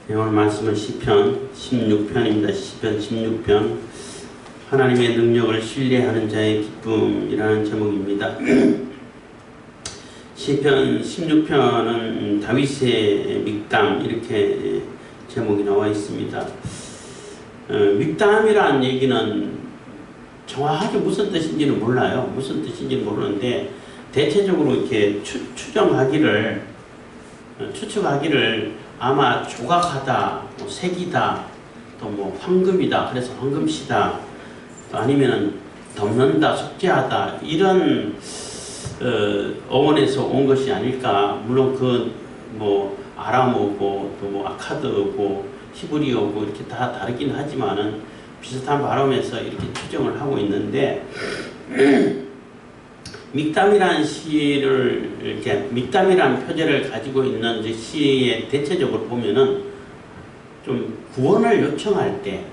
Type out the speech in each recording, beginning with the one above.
네, 오늘 말씀은 시편 16편입니다. 시편 16편 하나님의 능력을 신뢰하는 자의 기쁨이라는 제목입니다. 시편 16편은 다윗의 믹담 이렇게 제목이 나와 있습니다. 믹담이라는 얘기는 정확하게 무슨 뜻인지는 몰라요. 무슨 뜻인지는 모르는데 대체적으로 이렇게 추측하기를 아마 조각하다, 뭐 색이다, 또 뭐 황금이다, 그래서 황금시다, 또 아니면은 덮는다, 속죄하다 이런 어원에서 온 것이 아닐까. 물론 그 뭐 아람어고 또 뭐 아카드어고 히브리어고 이렇게 다 다르긴 하지만은 비슷한 발음에서 이렇게 추정을 하고 있는데. 믹담이라는 시를 이렇게 믹담이라는 표제를 가지고 있는 이제 시에 대체적으로 보면은 좀 구원을 요청할 때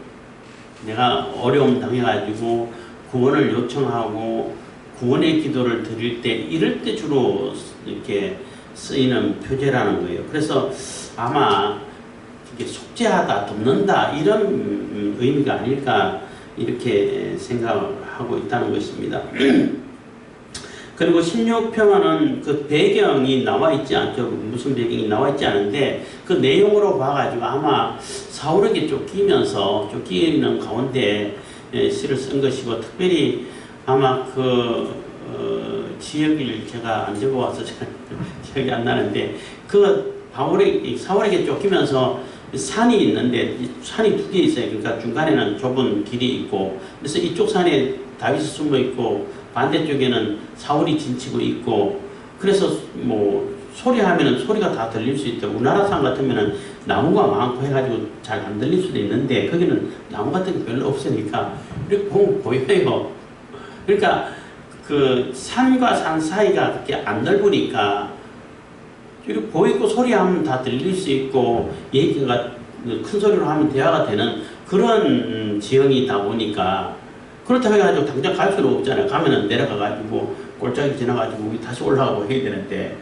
내가 어려움 당해가지고 구원을 요청하고 구원의 기도를 드릴 때 이럴 때 주로 이렇게 쓰이는 표제라는 거예요. 그래서 아마 이렇게 속죄하다, 덮는다 이런 의미가 아닐까 이렇게 생각을 하고 있다는 것입니다. 그리고 16편은 그 배경이 나와 있지 않죠. 무슨 배경이 나와 있지 않은데 그 내용으로 봐가지고 아마 사울에게 쫓기는 가운데 시를 쓴 것이고, 특별히 아마 지역을 제가 안 적어와서 기억이 안 나는데 그 사울에게 쫓기면서 산이 있는데 산이 두 개 있어요. 그러니까 중간에는 좁은 길이 있고, 그래서 이쪽 산에 다윗이 숨어 있고 반대쪽에는 사울이 진치고 있고, 그래서 뭐 소리하면은 소리가 다 들릴 수 있다. 우리나라 산 같으면은 나무가 많고 해가지고 잘 안 들릴 수도 있는데 거기는 나무 같은 게 별로 없으니까 이렇게 보면 보여요. 그러니까 그 산과 산 사이가 그렇게 안 넓으니까 이렇게 보이고 소리하면 다 들릴 수 있고 얘기가 큰 소리로 하면 대화가 되는 그런 지형이다 보니까, 그렇다고 해가지고 당장 갈 수는 없잖아요. 가면은 내려가가지고 골짜기 지나가지고 다시 올라가고 해야 되는데,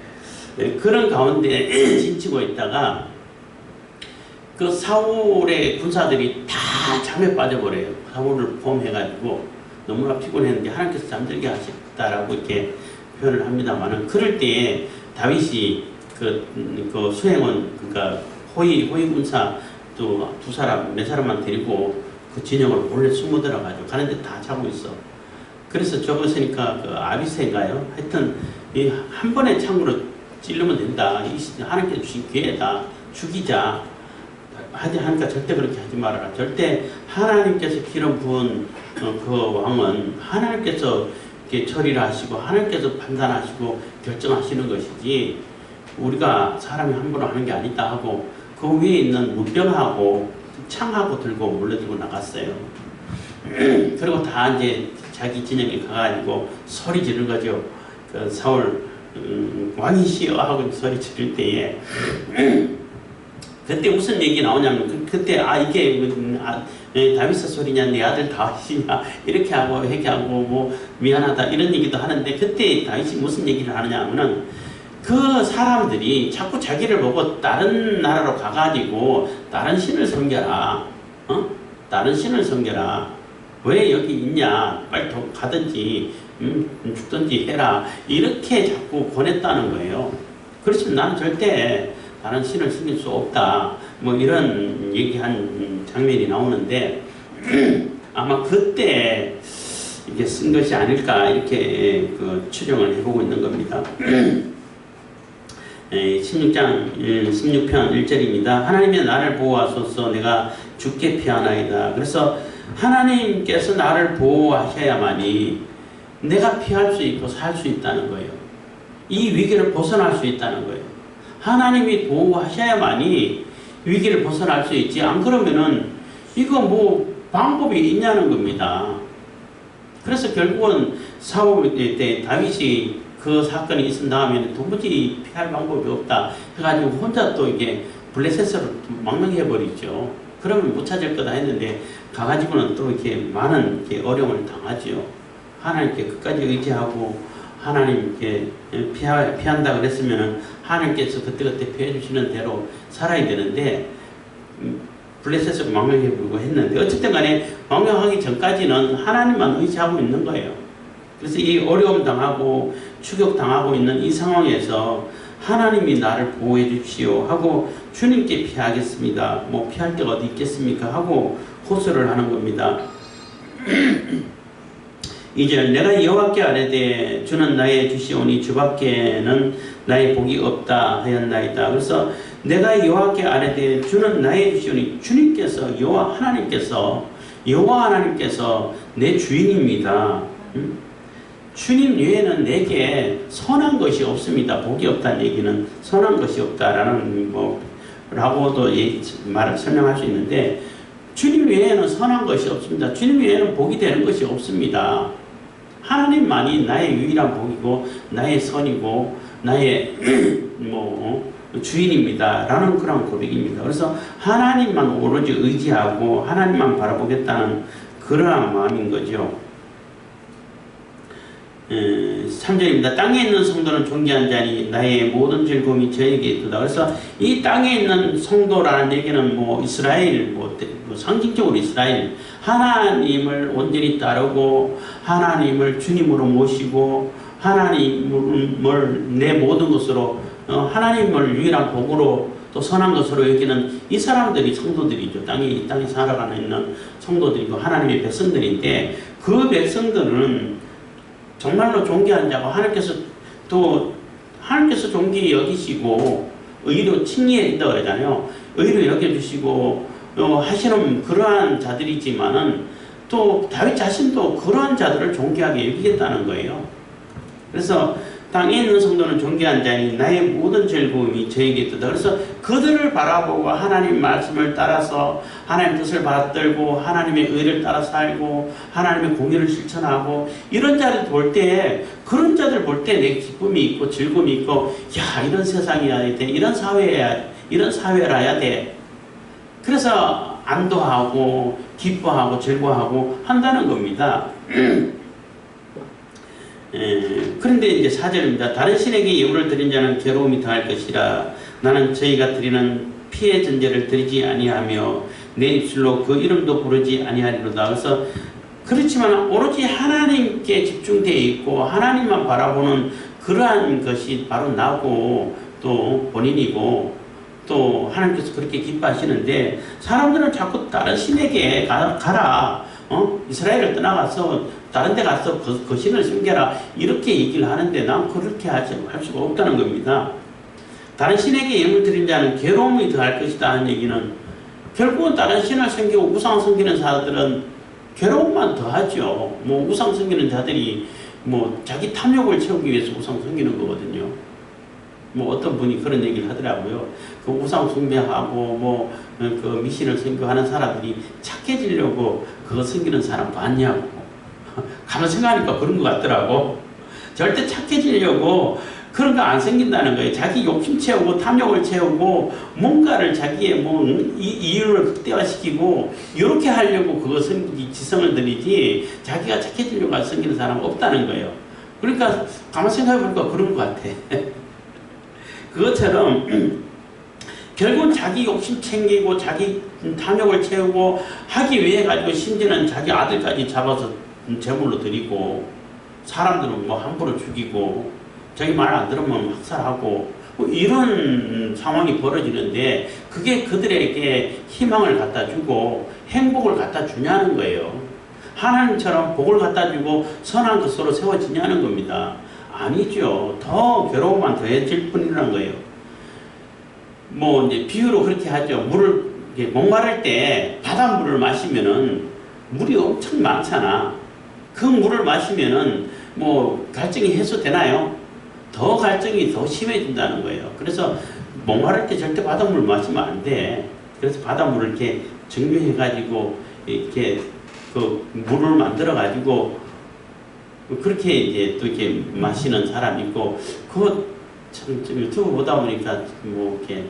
그런 가운데 지치고 있다가 그 사울의 군사들이 다 잠에 빠져버려요. 사울을 포함해가지고 너무나 피곤했는데 하나님께서 잠들게 하셨다라고 이렇게 표현을 합니다만은, 그럴 때에 다윗이 그 수행원, 그러니까 호위 군사 또 네 사람만 데리고 그 진영을 몰래 숨어 들어가지고 가는데 다 자고 있어. 그래서 적었으니까 그 아비새인가요? 하여튼 한 번에 창으로 찌르면 된다. 하나님께 주신 기회다. 죽이자. 하니까 절대 그렇게 하지 말아라. 절대 하나님께서 기름 부은 그 왕은 하나님께서 이렇게 처리를 하시고 하나님께서 판단하시고 결정하시는 것이지 우리가 사람이 함부로 하는 게 아니다 하고 그 위에 있는 문병하고 창하고 들고 몰래 들고 나갔어요. 그리고 다 이제 자기 진영에 가가지고 소리 지르는 거죠. 그 사울 왕이시여 하고 소리 지를 때에 그때 무슨 얘기 나오냐면 그때 이게 다윗의 소리냐 내 아들 다윗이냐 이렇게 하고 회개하고 뭐 미안하다 이런 얘기도 하는데, 그때 다윗이 무슨 얘기를 하느냐 하면은 그 사람들이 자꾸 자기를 보고 다른 나라로 가가지고 다른 신을 섬겨라. 다른 신을 섬겨라. 왜 여기 있냐. 빨리 가든지 죽든지 해라. 이렇게 자꾸 권했다는 거예요. 그렇지만 나는 절대 다른 신을 섬길 수 없다. 뭐 이런 얘기한 장면이 나오는데 아마 그때 이게 쓴 것이 아닐까 이렇게 추정을 해보고 있는 겁니다. 16편 1절입니다. 하나님의 나를 보호하소서. 내가 죽게 피하나이다. 그래서 하나님께서 나를 보호하셔야만이 내가 피할 수 있고 살 수 있다는 거예요. 이 위기를 벗어날 수 있다는 거예요. 하나님이 보호하셔야만이 위기를 벗어날 수 있지, 안 그러면은 이거 뭐 방법이 있냐는 겁니다. 그래서 결국은 사울 때 다윗이 그 사건이 있은 다음에는 도무지 피할 방법이 없다 해가지고 혼자 또 이게 블레셋으로 망명해버리죠. 그러면 못 찾을 거다 했는데 가가지고는 또 이렇게 많은 어려움을 당하죠. 하나님께 끝까지 의지하고 하나님께 피한다 그랬으면은 하나님께서 그때그때 피해 주시는 대로 살아야 되는데 블레셋으로 망명해보고 했는데 어쨌든 간에 망명하기 전까지는 하나님만 의지하고 있는 거예요. 그래서 이 어려움 당하고 추격 당하고 있는 이 상황에서 하나님이 나를 보호해 주십시오 하고 주님께 피하겠습니다. 뭐 피할 데가 어디 있겠습니까? 하고 호소를 하는 겁니다. 2절 내가 여호와께 아뢰되 주는 나의 주시오니 주밖에는 나의 복이 없다 하였나이다. 그래서 내가 여호와께 아뢰되 주는 나의 주시오니 주님께서 여호와 하나님께서 내 주인입니다. 주님 외에는 내게 선한 것이 없습니다. 복이 없다는 얘기는 선한 것이 없다라는 라고도 말을 설명할 수 있는데 주님 외에는 선한 것이 없습니다. 주님 외에는 복이 되는 것이 없습니다. 하나님만이 나의 유일한 복이고 나의 선이고 나의 주인입니다. 라는 그런 고백입니다. 그래서 하나님만 오로지 의지하고 하나님만 바라보겠다는 그러한 마음인 거죠. 3절입니다. 땅에 있는 성도는 존귀한 자니 나의 모든 즐거움이 저에게 있도다. 그래서 이 땅에 있는 성도라는 얘기는 이스라엘, 상징적으로 이스라엘, 하나님을 온전히 따르고 하나님을 주님으로 모시고 하나님을 내 모든 것으로 하나님을 유일한 복으로 또 선한 것으로 여기는 이 사람들이 성도들이죠. 이 땅에 살아가는 있는 성도들이고 하나님의 백성들인데 그 백성들은 정말로 존귀한 자고 하나님께서 존귀히 여기시고 의로 칭의해 준다고 그러잖아요. 의로 여겨주시고 하시는 그러한 자들이지만은 또 다윗 자신도 그러한 자들을 존귀하게 여기겠다는 거예요. 그래서 땅에 있는 성도는 존귀한 자니 나의 모든 즐거움이 저에게 있다. 그래서 그들을 바라보고 하나님 말씀을 따라서 하나님 뜻을 받들고 하나님의 의를 따라 살고 하나님의 공의를 실천하고 이런 자들 볼 때 그런 자들 볼 때 내 기쁨이 있고 즐거움이 있고 야 이런 세상이어야 돼. 이런 사회라야 돼. 그래서 안도하고 기뻐하고 즐거워하고 한다는 겁니다. 그런데 이제 4절입니다. 다른 신에게 예물을 드린 자는 괴로움이 더할 것이라. 나는 저희가 드리는 피의 전제를 드리지 아니하며 내 입술로 그 이름도 부르지 아니하리로다. 그래서 그렇지만 오로지 하나님께 집중되어 있고 하나님만 바라보는 그러한 것이 바로 나고 또 본인이고 또 하나님께서 그렇게 기뻐하시는데 사람들은 자꾸 다른 신에게 가라. 이스라엘을 떠나가서 다른 데 가서 그 신을 섬겨라 이렇게 얘기를 하는데 난 그렇게 할 수가 없다는 겁니다. 다른 신에게 예물 드린 자는 괴로움이 더할 것이다 하는 얘기는 결국은 다른 신을 섬기고 우상 섬기는 자들은 괴로움만 더하죠. 우상 섬기는 자들이 자기 탐욕을 채우기 위해서 우상 섬기는 거거든요. 어떤 분이 그런 얘기를 하더라고요. 그 우상 숭배하고 그 미신을 섬겨하는 사람들이 착해지려고 그거 섬기는 사람 많냐고. 가만 생각하니까 그런 것 같더라고. 절대 착해지려고 그런 거 안 생긴다는 거예요. 자기 욕심 채우고 탐욕을 채우고 뭔가를 자기의 이윤을 극대화시키고 이렇게 하려고 그거 지성을 들이지 자기가 착해지려고 섬기는 사람은 없다는 거예요. 그러니까 가만 생각해보니까 그런 것 같아. 그것처럼 결국은 자기 욕심 챙기고 자기 탐욕을 채우고 하기 위해 가지고 심지어는 자기 아들까지 잡아서 제물로 드리고 사람들은 함부로 죽이고 자기 말 안 들으면 학살하고 이런 상황이 벌어지는데 그게 그들에게 희망을 갖다 주고 행복을 갖다 주냐는 거예요. 하나님처럼 복을 갖다 주고 선한 것으로 세워지냐는 겁니다. 아니죠. 더 괴로움만 더해질 뿐이라는 거예요. 이제 비유로 그렇게 하죠. 목마를 때 바닷물을 마시면은 물이 엄청 많잖아. 그 물을 마시면은 갈증이 해소되나요? 더 갈증이 더 심해진다는 거예요. 그래서 목마를 때 절대 바닷물 마시면 안 돼. 그래서 바닷물을 이렇게 증류해가지고 이렇게 그 물을 만들어가지고 그렇게 이제 또 이렇게 마시는 사람이 있고, 그거 참 유튜브 보다 보니까 이렇게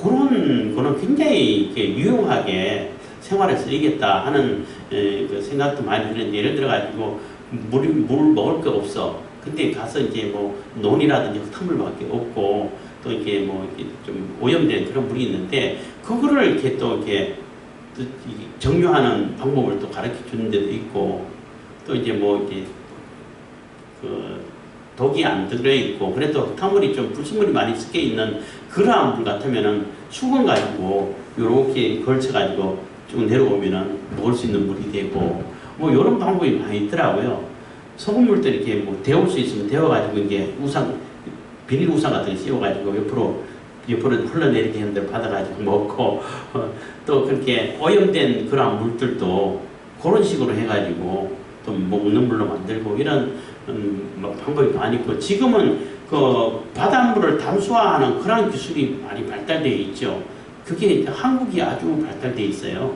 그런 거는 굉장히 이렇게 유용하게 생활에 쓰이겠다 하는 그 생각도 많이 드는데, 예를 들어가지고 물 먹을 게 없어. 근데 가서 이제 논이라든지 흙탕물밖에 없고 또 이게 뭐 이렇게 좀 오염된 그런 물이 있는데 그거를 이렇게 또 이렇게 정류하는 방법을 또 가르쳐 주는 데도 있고 또 이제 뭐 이렇게 그 독이 안 들어있고 그래도 흙탕물이 좀 불순물이 많이 섞여 있는 그러한 물 같으면은 수건 가지고 요렇게 걸쳐가지고 쭉 내려오면은 먹을 수 있는 물이 되고 뭐 이런 방법이 많이 있더라고요. 소금물도 이렇게 뭐 데울 수 있으면 데워가지고 이게 우산 비닐 우산 같은 거 씌워가지고 옆으로 흘러내리게 하는 데를 받아가지고 먹고 또 그렇게 오염된 그런 물들도 그런 식으로 해가지고 또 먹는 물로 만들고 이런 방법이 많이 있고 지금은 그 바닷물을 담수화하는 그런 기술이 많이 발달되어 있죠. 그게 한국이 아주 발달되어 있어요.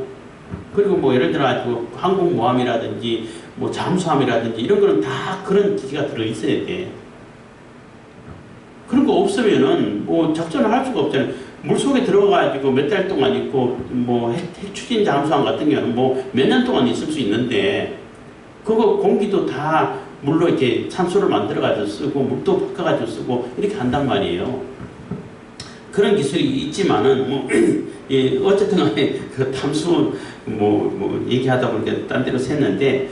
그리고 뭐 예를 들어 가지고 항공모함이라든지 뭐 잠수함이라든지 이런 거는 다 그런 기기가 들어 있어야 돼. 그런 거 없으면은 뭐 작전을 할 수가 없잖아요. 물속에 들어가가지고 몇 달 동안 있고 뭐 핵추진 잠수함 같은 경우는 뭐 몇 년 동안 있을 수 있는데 그거 공기도 다 물로 이렇게 산소를 만들어가지고 쓰고 물도 바꿔가지고 쓰고 이렇게 한단 말이에요. 그런 기술이 있지만은 뭐 예, 어쨌든 간에 그 탐수 뭐 얘기하다 보니까 딴 데로 샜는데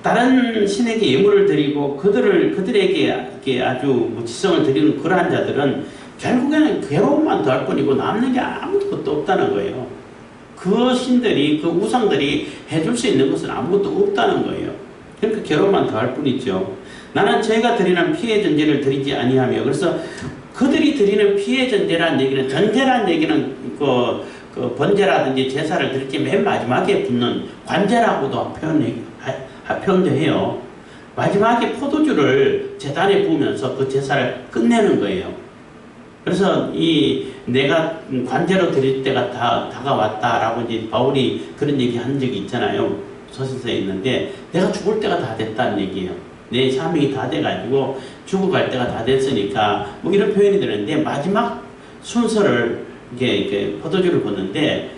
다른 신에게 예물을 드리고 그들에게 이렇게 아주 뭐 지성을 드리는 그러한 자들은 결국에는 괴로움만 더할 뿐이고 남는 게 아무것도 없다는 거예요. 그 신들이 그 우상들이 해줄 수 있는 것은 아무것도 없다는 거예요. 그러니까 괴로움만 더할 뿐이죠. 나는 저희가 드리는 피해 전제를 드리지 아니하며 그래서 그들이 드리는 피해 전제란 얘기는 전제란 얘기는 그 번제라든지 제사를 드릴 때 맨 마지막에 붙는 관제라고도 표현도 해요. 마지막에 포도주를 제단에 부으면서 그 제사를 끝내는 거예요. 그래서 내가 관제로 드릴 때가 다가왔다라고 이제 바울이 그런 얘기 한 적이 있잖아요. 소신서에 있는데 내가 죽을 때가 다 됐다는 얘기예요. 내 사명이 다 돼가지고 죽어갈 때가 다 됐으니까 뭐 이런 표현이 되는데 마지막 순서를 이렇게 포도주를 붓는데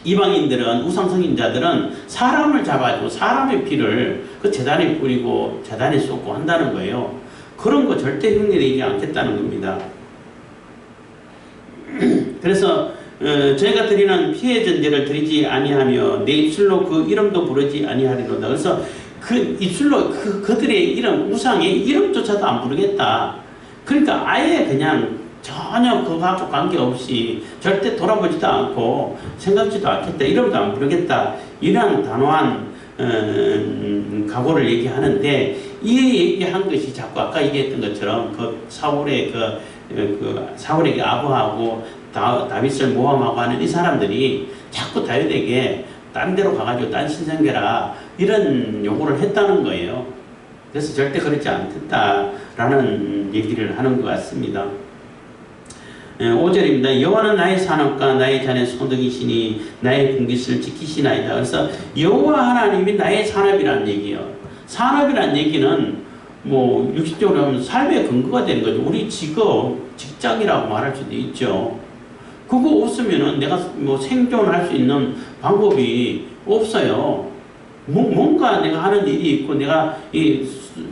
이방인들은 우상 성인자들은 사람을 잡아가지고 사람의 피를 그 제단에 뿌리고 제단에 쏟고 한다는 거예요. 그런 거 절대 흉내내지 않겠다는 겁니다. 그래서 저희가 드리는 피해 전제를 드리지 아니하며 내 입술로 그 이름도 부르지 아니하리로다. 그래서 그 입술로 그들의 이름 우상의 이름조차도 안 부르겠다. 그러니까 아예 그냥 전혀 그거하고 관계없이 절대 돌아보지도 않고 생각지도 않겠다. 이름도 안 부르겠다. 이런 단호한 각오를 얘기하는데 이 얘기한 것이 자꾸 아까 얘기했던 것처럼 그 사울에게 아부하고 다윗을 모함하고 하는 이 사람들이 자꾸 다윗에게 딴 데로 가가지고 딴 신성계라 이런 요구를 했다는 거예요. 그래서 절대 그렇지 않겠다라는 얘기를 하는 것 같습니다. 5절입니다. 여호와는 나의 산업과 나의 잔의 소득이시니 나의 분깃을 지키시나이다. 그래서 여호와 하나님이 나의 산업이라는 얘기예요. 산업이라는 얘기는 뭐 육신적으로 하면 삶의 근거가 되는 거죠. 우리 직업, 직장이라고 말할 수도 있죠. 그거 없으면은 내가 뭐 생존할 수 있는 방법이 없어요. 뭔가 내가 하는 일이 있고 내가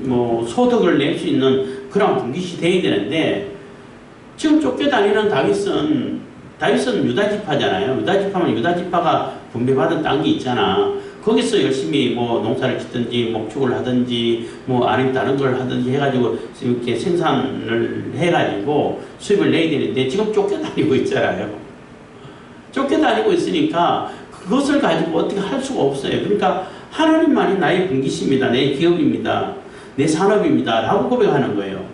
뭐 소득을 낼 수 있는 그런 분깃이 돼야 되는데 지금 쫓겨다니는 다윗은 유다지파잖아요. 유다지파면 유다지파가 분배받은 땅이 있잖아. 거기서 열심히 뭐 농사를 짓든지 목축을 하든지 뭐 아니면 다른 걸 하든지 해가지고 이렇게 생산을 해가지고 수입을 내야 되는데 지금 쫓겨다니고 있잖아요. 쫓겨다니고 있으니까 그것을 가지고 어떻게 할 수가 없어요. 그러니까 하나님만이 나의 분깃입니다. 내 기업입니다. 내 산업입니다. 라고 고백하는 거예요.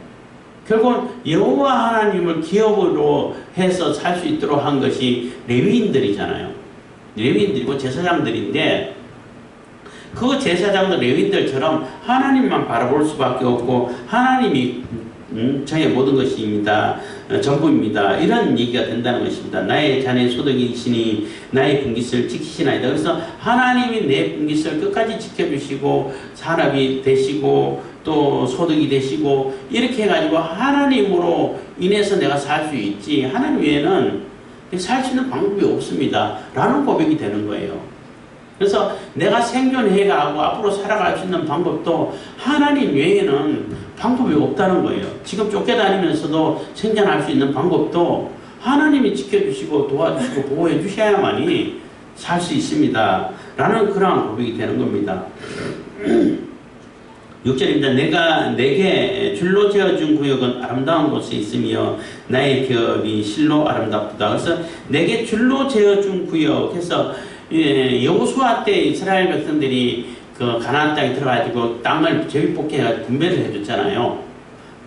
결국은 여호와 하나님을 기업으로 해서 살 수 있도록 한 것이 레위인들이잖아요. 레위인들이고 제사장들인데 그 제사장들 레위인들처럼 하나님만 바라볼 수밖에 없고 하나님이 저의 모든 것입니다. 전부입니다. 이런 얘기가 된다는 것입니다. 나의 자네 소득이시니 나의 분깃을 지키시나이다. 그래서 하나님이 내 분깃을 끝까지 지켜주시고 산업이 되시고 또 소득이 되시고 이렇게 해가지고 하나님으로 인해서 내가 살 수 있지 하나님 외에는 살 수 있는 방법이 없습니다. 라는 고백이 되는 거예요. 그래서 내가 생존해가고 앞으로 살아갈 수 있는 방법도 하나님 외에는 방법이 없다는 거예요. 지금 쫓겨다니면서도 생존할 수 있는 방법도 하나님이 지켜주시고 도와주시고 보호해 주셔야만이 살 수 있습니다. 라는 그러한 고백이 되는 겁니다. 6절입니다. 내게 줄로 재어준 구역은 아름다운 곳에 있으며 나의 기업이 실로 아름답다. 그래서 내게 줄로 재어준 구역 해서 여호수아 때 이스라엘 백성들이 그 가나안 땅에 들어가지고 땅을 제비뽑기해가지고 분배를 해줬잖아요.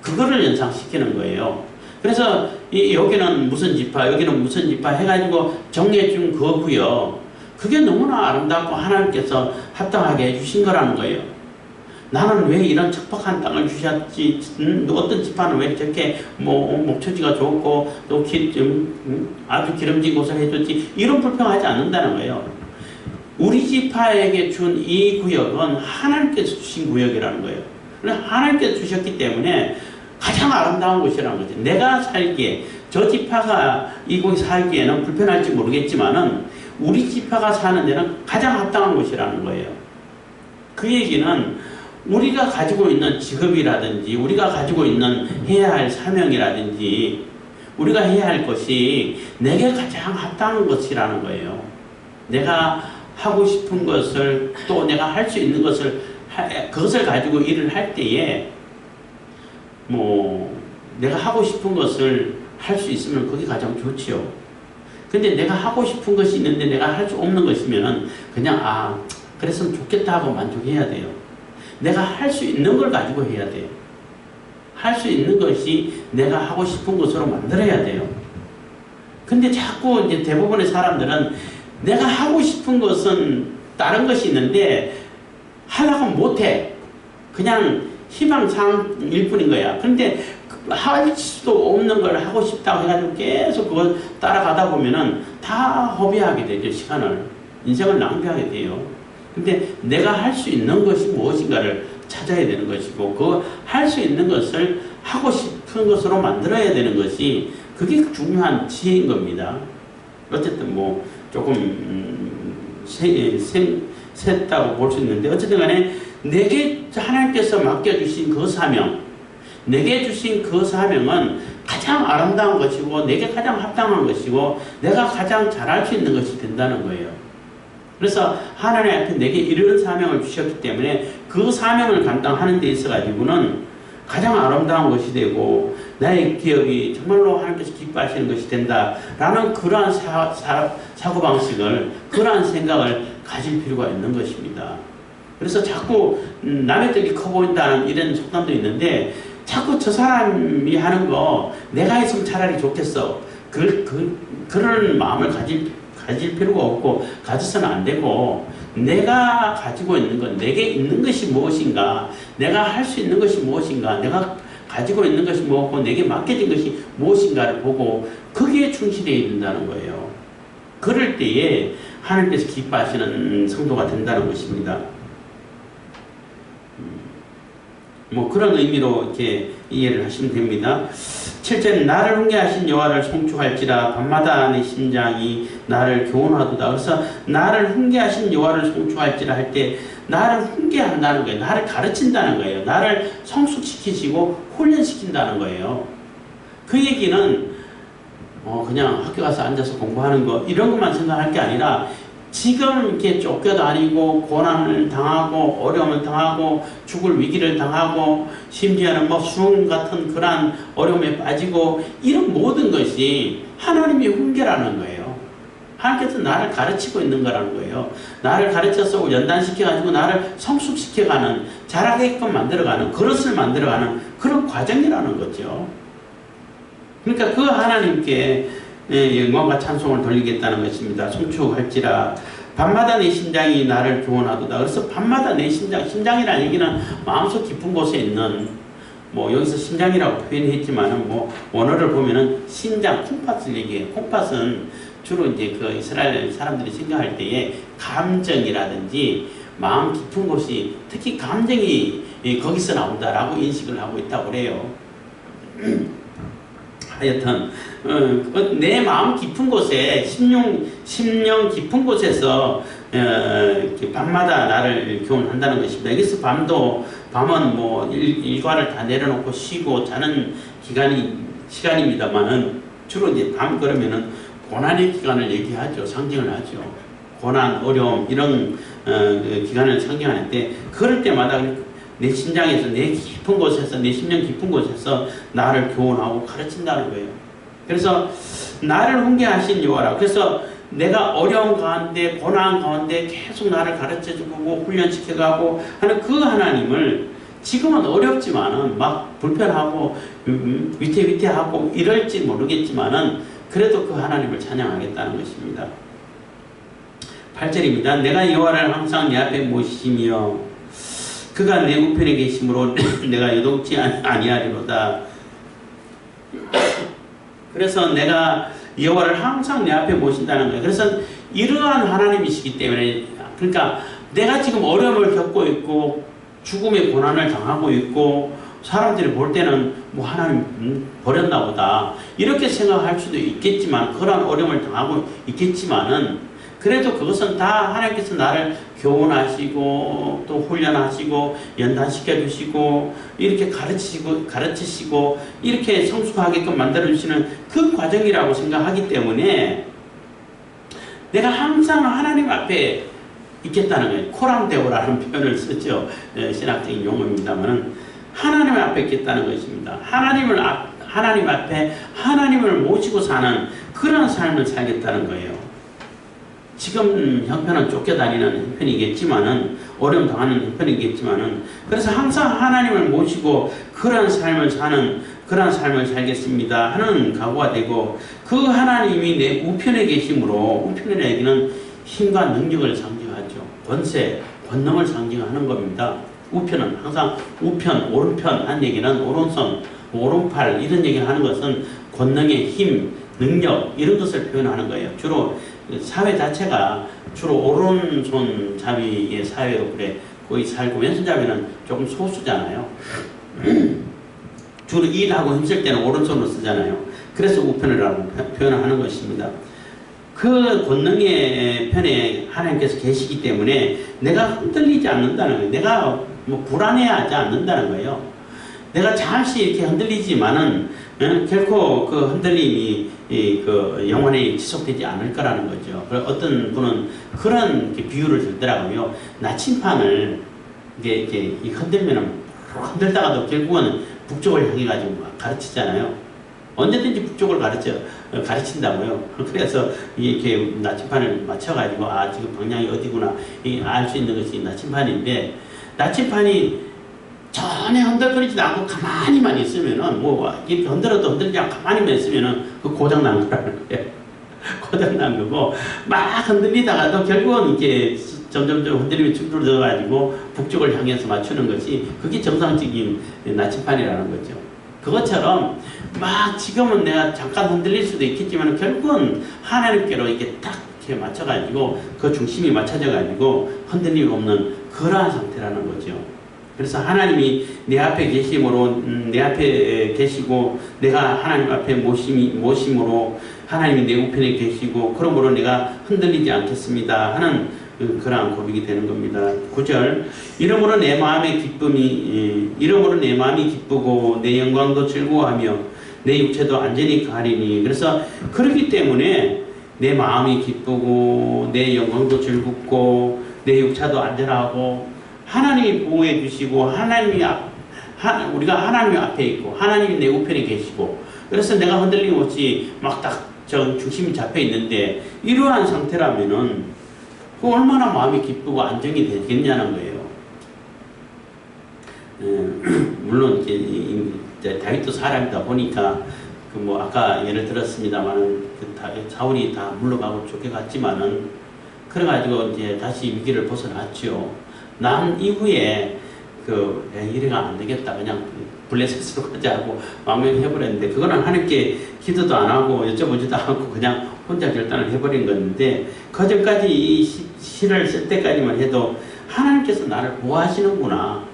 그거를 연상시키는 거예요. 그래서 여기는 무슨 지파, 여기는 무슨 지파 해가지고 정해준 거고요. 그게 너무나 아름답고 하나님께서 합당하게 해주신 거라는 거예요. 나는 왜 이런 척박한 땅을 주셨지? 어떤 지파는 왜 저렇게 목초지가 좋고 또 아주 기름진 곳을 해줬지? 이런 불평하지 않는다는 거예요. 우리 지파에게 준 이 구역은 하나님께서 주신 구역이라는 거예요. 하나님께서 주셨기 때문에 가장 아름다운 곳이라는 거죠. 내가 살기에, 저 지파가 이곳에 살기에는 불편할지 모르겠지만은 우리 지파가 사는 데는 가장 합당한 곳이라는 거예요. 그 얘기는 우리가 가지고 있는 직업이라든지 우리가 가지고 있는 해야 할 사명이라든지 우리가 해야 할 것이 내게 가장 합당한 것이라는 거예요. 내가 하고 싶은 것을 또 내가 할 수 있는 것을 그것을 가지고 일을 할 때에 내가 하고 싶은 것을 할 수 있으면 그게 가장 좋지요. 근데 내가 하고 싶은 것이 있는데 내가 할 수 없는 것이면은 그냥 그랬으면 좋겠다 하고 만족해야 돼요. 내가 할 수 있는 걸 가지고 해야 돼요. 할 수 있는 것이 내가 하고 싶은 것으로 만들어야 돼요. 근데 자꾸 이제 대부분의 사람들은 내가 하고 싶은 것은 다른 것이 있는데 하려고 못해. 그냥 희망사항일 뿐인 거야. 근데 할 수도 없는 걸 하고 싶다고 해가지고 계속 그걸 따라가다 보면은 다 허비하게 되죠. 시간을. 인생을 낭비하게 돼요. 근데 내가 할 수 있는 것이 무엇인가를 찾아야 되는 것이고 그 할 수 있는 것을 하고 싶은 것으로 만들어야 되는 것이 그게 중요한 지혜인 겁니다. 어쨌든 조금 셌다고 볼 수 있는데 어쨌든 간에 내게 하나님께서 맡겨주신 그 사명, 내게 주신 그 사명은 가장 아름다운 것이고 내게 가장 합당한 것이고 내가 가장 잘할 수 있는 것이 된다는 거예요. 그래서 하나님 앞에 내게 이런 사명을 주셨기 때문에 그 사명을 감당하는 데 있어 가지고는 가장 아름다운 것이 되고 나의 기업이 정말로 하나님께서 기뻐하시는 것이 된다라는 그러한 사고방식을 그러한 생각을 가질 필요가 있는 것입니다. 그래서 자꾸 남의 떡이 커 보인다는 이런 속담도 있는데 자꾸 저 사람이 하는 거 내가 했으면 차라리 좋겠어. 그런 마음을 가질 필요가 없고 가져서는 안 되고 내가 가지고 있는 것, 내게 있는 것이 무엇인가, 내가 할 수 있는 것이 무엇인가, 내가 가지고 있는 것이 무엇고 내게 맡겨진 것이 무엇인가를 보고 거기에 충실해야 된다는 거예요. 그럴 때에 하나님께서 기뻐하시는 성도가 된다는 것입니다. 그런 의미로 이렇게 이해를 하시면 됩니다. 7절 나를 훈계하신 여호와를 송축할지라 밤마다 내 심장이 나를 교훈하도다. 그래서 나를 훈계하신 여호와를 송축할지라 할 때 나를 훈계한다는 거예요. 나를 가르친다는 거예요. 나를 성숙시키시고 훈련시킨다는 거예요. 그 얘기는 그냥 학교 가서 앉아서 공부하는 거 이런 것만 생각할 게 아니라 지금 이렇게 쫓겨다니고 고난을 당하고 어려움을 당하고 죽을 위기를 당하고 심지어는 수험 같은 그러한 어려움에 빠지고 이런 모든 것이 하나님의 훈계라는 거예요. 하나님께서 나를 가르치고 있는 거라는 거예요. 나를 가르쳐서 연단시켜가지고 나를 성숙시켜가는 자라게끔 만들어가는 그릇을 만들어가는 그런 과정이라는 거죠. 그러니까 그 하나님께 영광과 찬송을 돌리겠다는 것입니다. 송축할지라 밤마다 내 심장이 나를 교훈하도다. 그래서 밤마다 내 심장이라는 얘기는 마음속 깊은 곳에 있는 여기서 심장이라고 표현했지만은 원어를 보면은 심장, 콩팥을 얘기해요. 콩팥은 주로 이제 그 이스라엘 사람들이 생각할 때에 감정이라든지 마음 깊은 곳이 특히 감정이 거기서 나온다라고 인식을 하고 있다고 그래요. 하여튼 내 마음 깊은 곳에 심령 깊은 곳에서 밤마다 나를 교훈한다는 것입니다. 여기서 밤도 밤은 뭐 일과를 다 내려놓고 쉬고 자는 시간입니다만은 주로 이제 밤 그러면은 고난의 기간을 얘기하죠. 상징을 하죠. 고난, 어려움 이런 기간을 상징하는데 그럴 때마다 내 심장에서 내 깊은 곳에서 내 심령 깊은 곳에서 나를 교훈하고 가르친다는 거예요. 그래서 나를 훈계하신 여호와라. 그래서 내가 어려움 가운데 고난 가운데 계속 나를 가르쳐주고 훈련시켜가고 하는 그 하나님을 지금은 어렵지만은 막 불편하고 위태위태하고 이럴지 모르겠지만은 그래도 그 하나님을 찬양하겠다는 것입니다. 8절입니다. 내가 여호와를 항상 내 앞에 모시며 그가 내 우편에 계심으로 내가 요동치 아니하리로다. 그래서 내가 여호와를 항상 내 앞에 모신다는 거예요. 그래서 이러한 하나님이시기 때문에 그러니까 내가 지금 어려움을 겪고 있고 죽음의 고난을 당하고 있고 사람들이 볼 때는 뭐 하나님 버렸나 보다 이렇게 생각할 수도 있겠지만 그런 어려움을 당하고 있겠지만은 그래도 그것은 다 하나님께서 나를 교훈하시고 또 훈련하시고 연단시켜 주시고 이렇게 가르치시고 이렇게 성숙하게끔 만들어 주시는 그 과정이라고 생각하기 때문에 내가 항상 하나님 앞에 있겠다는 거예요. 코람데오라는 표현을 쓰죠. 신학적인 용어입니다만은 하나님 앞에 있겠다는 것입니다. 하나님 앞에 하나님을 모시고 사는 그런 삶을 살겠다는 거예요. 지금 형편은 쫓겨다니는 형편이겠지만은 어려움 당하는 형편이겠지만은 그래서 항상 하나님을 모시고 그런 삶을 사는 그런 삶을 살겠습니다 하는 각오가 되고 그 하나님이 내 우편에 계심으로 우편이라는 얘기는 힘과 능력을 상징하죠. 권세, 권능을 상징하는 겁니다. 우편은 항상 우편, 오른편 한 얘기는 오른손, 오른팔 이런 얘기를 하는 것은 권능의 힘, 능력 이런 것을 표현하는 거예요. 주로 사회 자체가 주로 오른손잡이의 사회로 그래 거의 살고 왼손잡이는 조금 소수잖아요. 주로 일하고 힘쓸 때는 오른손으로 쓰잖아요. 그래서 우편이라고 표현하는 것입니다. 그 권능의 편에 하나님께서 계시기 때문에 내가 흔들리지 않는다는 거예요. 내가 뭐 불안해하지 않는다는 거예요. 내가 잠시 이렇게 흔들리지만은 결코 그 흔들림이 그 영원히 지속되지 않을 거라는 거죠. 어떤 분은 그런 비유를 들더라고요. 나침판을 이게 흔들면은 흔들다가도 결국은 북쪽을 향해 가지고 가르치잖아요. 언제든지 북쪽을 가르친다고요. 그래서 이렇게 나침판을 맞춰가지고 지금 방향이 어디구나 알 수 있는 것이 나침판인데 나침판이 전혀 흔들거리지도 않고 가만히만 있으면은 뭐 이렇게 흔들어도 흔들지 않고 가만히만 있으면은 그 고장난 거라는 거예요. 고장난 거고 막 흔들리다가도 결국은 이렇게 점점 흔들림이 줄어들어가지고 북쪽을 향해서 맞추는 것이 그게 정상적인 나침판이라는 거죠. 그것처럼 막 지금은 내가 잠깐 흔들릴 수도 있겠지만 결국은 하나님께로 이렇게 딱 이렇게 맞춰가지고 그 중심이 맞춰져가지고 흔들림 없는 그러한 상태라는 거죠. 그래서 하나님이 내 앞에 계심으로 내 앞에 계시고 내가 하나님 앞에 모심으로 하나님이 내 우편에 계시고 그러므로 내가 흔들리지 않겠습니다 하는 그러한 고백이 되는 겁니다. 9절 이러므로 내 마음이 기쁘고 내 영광도 즐거워하며 내 육체도 안전히 가리니 그래서 그렇기 때문에 내 마음이 기쁘고 내 영광도 즐겁고 내 육체도 안전하고 하나님이 보호해 주시고 우리가 하나님 앞에 있고 하나님이 내 우편에 계시고 그래서 내가 흔들림 없이 막 딱 중심이 잡혀 있는데 이러한 상태라면은 그 얼마나 마음이 기쁘고 안정이 되겠냐는 거예요. 물론 이제 다윗도 사람이다 보니까 그 뭐 아까 예를 들었습니다만은 사울이 다 물러가고 쫓겨갔지만은 그래가지고 이제 다시 위기를 벗어났죠. 난 이후에 이래가 안 되겠다 그냥 블레셋으로 가자 하고 망명해버렸는데 그거는 하나님께 기도도 안 하고 여쭤보지도 않고 그냥 혼자 결단을 해버린 건데 그 전까지 이 시를 쓸 때까지만 해도 하나님께서 나를 보호하시는구나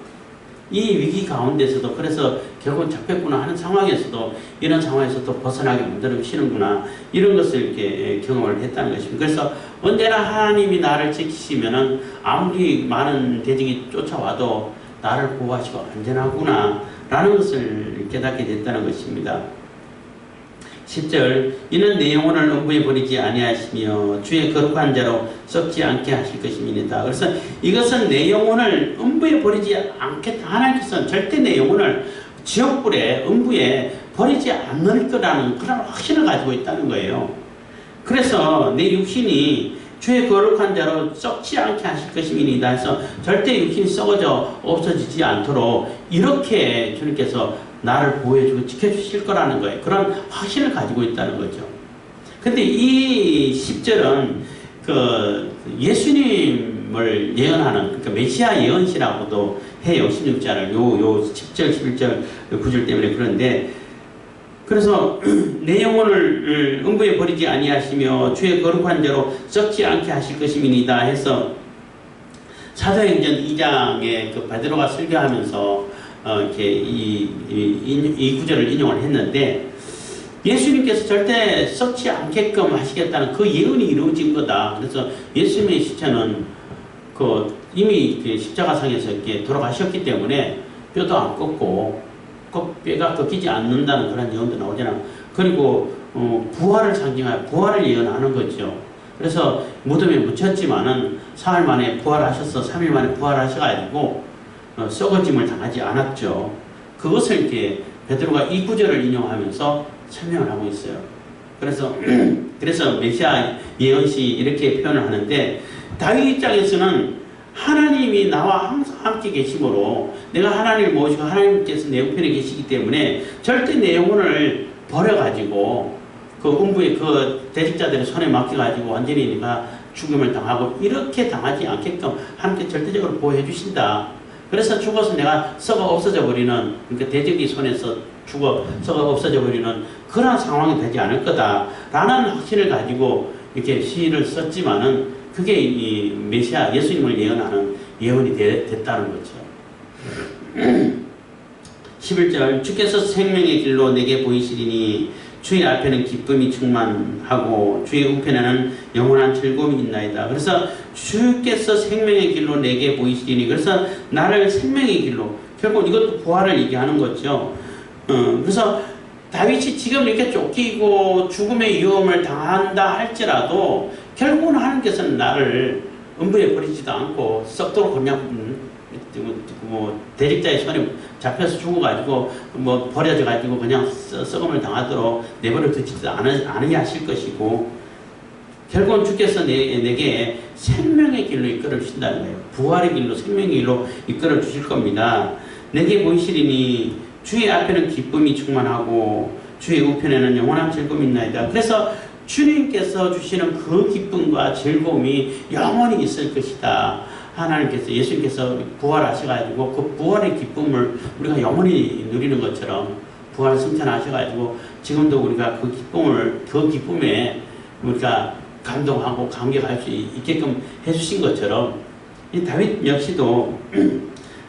이 위기 가운데서도 그래서 결국 잡혔구나 하는 상황에서도 이런 상황에서도 벗어나게 만들어 주시는구나 이런 것을 이렇게 경험을 했다는 것입니다. 그래서 언제나 하나님이 나를 지키시면은 아무리 많은 대적이 쫓아와도 나를 보호하시고 안전하구나 라는 것을 깨닫게 됐다는 것입니다. 10절 이는 내 영혼을 음부에 버리지 아니하시며 주의 거룩한 자로 썩지 않게 하실 것입니다. 그래서 이것은 내 영혼을 음부에 버리지 않겠다. 하나님께서는 절대 내 영혼을 지옥불에 음부에 버리지 않을 거라는 그런 확신을 가지고 있다는 거예요. 그래서 내 육신이 주의 거룩한 자로 썩지 않게 하실 것입니다. 해서 절대 육신이 썩어져 없어지지 않도록 이렇게 주님께서 나를 보호해주고 지켜주실 거라는 거예요. 그런 확신을 가지고 있다는 거죠. 근데 이 10절은 그 예수님을 예언하는, 그러니까 메시아 예언시라고도 해요. 16절을. 요 10절, 11절, 9절 때문에 그런데, 그래서 내 영혼을 음부에 버리지 아니하시며 주의 거룩한 자로 썩지 않게 하실 것입니다. 해서 사도행전 2장에 그 베드로가 설교하면서 이렇게 이 구절을 인용을 했는데, 예수님께서 절대 썩지 않게끔 하시겠다는 그 예언이 이루어진 거다. 그래서 예수님의 시체는 이미 십자가상에서 이렇게 돌아가셨기 때문에 뼈도 안 꺾고 뼈가 꺾이지 않는다는 그런 예언도 나오잖아. 그리고 부활을 상징하여 부활을 예언하는 거죠. 그래서 무덤에 묻혔지만은 사흘 만에 부활하셔서 3일 만에 부활하셔가지고 썩어짐을 당하지 않았죠. 그것을 이렇게 베드로가 이 구절을 인용하면서 설명을 하고 있어요. 그래서 메시아 예언시 이렇게 표현을 하는데, 다윗 입장에서는 하나님이 나와 항상 함께 계심으로 내가 하나님을 모시고 하나님께서 내 우편에 계시기 때문에 절대 내 영혼을 버려가지고 그 음부의 그 대직자들의 손에 맡겨가지고 완전히 내가 죽음을 당하고 이렇게 당하지 않게끔 하나님께 절대적으로 보호해 주신다. 그래서 죽어서 내가 썩어 없어져 버리는, 그러니까 대적이 손에서 썩어 없어져 버리는 그런 상황이 되지 않을 거다라는 확신을 가지고 이렇게 시를 썼지만은 그게 이 메시아 예수님을 예언하는 예언이 됐다는 거죠. 11절 주께서 생명의 길로 내게 보이시리니 주의 앞에는 기쁨이 충만하고 주의 우편에는 영원한 즐거움이 있나이다. 그래서 주께서 생명의 길로 내게 보이시리니, 그래서 나를 생명의 길로, 결국 이것도 부활을 얘기하는 거죠. 그래서 다윗이 지금 이렇게 쫓기고 죽음의 위험을 당한다 할지라도 결국은 하나님께서는 나를 음부에 버리지도 않고 썩도록 그냥 대직자의 손에 잡혀서 죽어가지고 버려져가지고 그냥 썩음을 당하도록 내버려 두지도 않으냐 하실 것이고, 결국은 주께서 내게 생명의 길로 이끌어 주신다는 거예요. 부활의 길로, 생명의 길로 이끌어 주실 겁니다. 내게 보이시리니 주의 앞에는 기쁨이 충만하고 주의 우편에는 영원한 즐거움이 있나이다. 그래서 주님께서 주시는 그 기쁨과 즐거움이 영원히 있을 것이다. 하나님께서, 예수님께서 부활하셔가지고 그 부활의 기쁨을 우리가 영원히 누리는 것처럼 부활 승천하셔가지고 지금도 우리가 그 기쁨에 우리가 감동하고 감격할 수 있게끔 해주신 것처럼 이 다윗 역시도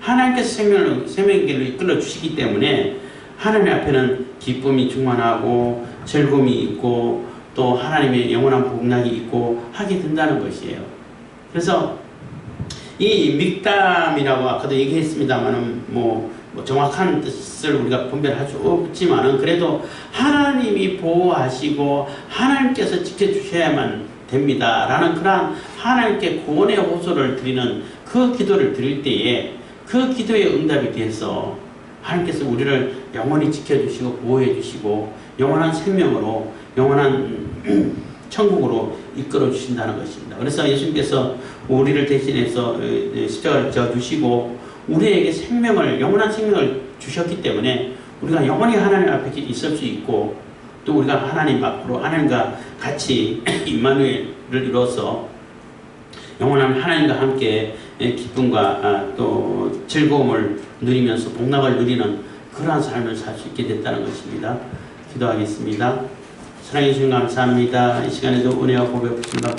하나님께서 생명의 길로 이끌어 주시기 때문에 하나님 앞에는 기쁨이 충만하고 즐거움이 있고 또 하나님의 영원한 복락이 있고 하게 된다는 것이에요. 그래서 이 믹담이라고 아까도 얘기했습니다만은 정확한 뜻을 우리가 분별할 수 없지만은 그래도 하나님이 보호하시고 하나님께서 지켜주셔야만 됩니다 라는 그러한 하나님께 구원의 호소를 드리는 그 기도를 드릴 때에 그 기도의 응답이 돼서 하나님께서 우리를 영원히 지켜주시고 보호해주시고 영원한 생명으로 영원한 천국으로 이끌어 주신다는 것입니다. 그래서 예수님께서 우리를 대신해서 십자가를 져주시고 우리에게 영원한 생명을 주셨기 때문에 우리가 영원히 하나님 앞에 있을 수 있고 또 우리가 하나님 앞으로 하나님과 같이 임마누엘을 이뤄서 영원한 하나님과 함께 기쁨과 또 즐거움을 누리면서 복락을 누리는 그러한 삶을 살 수 있게 됐다는 것입니다. 기도하겠습니다. 사랑해 주신 감사합니다. 이 시간에도 은혜와 고백 부탁드립니다.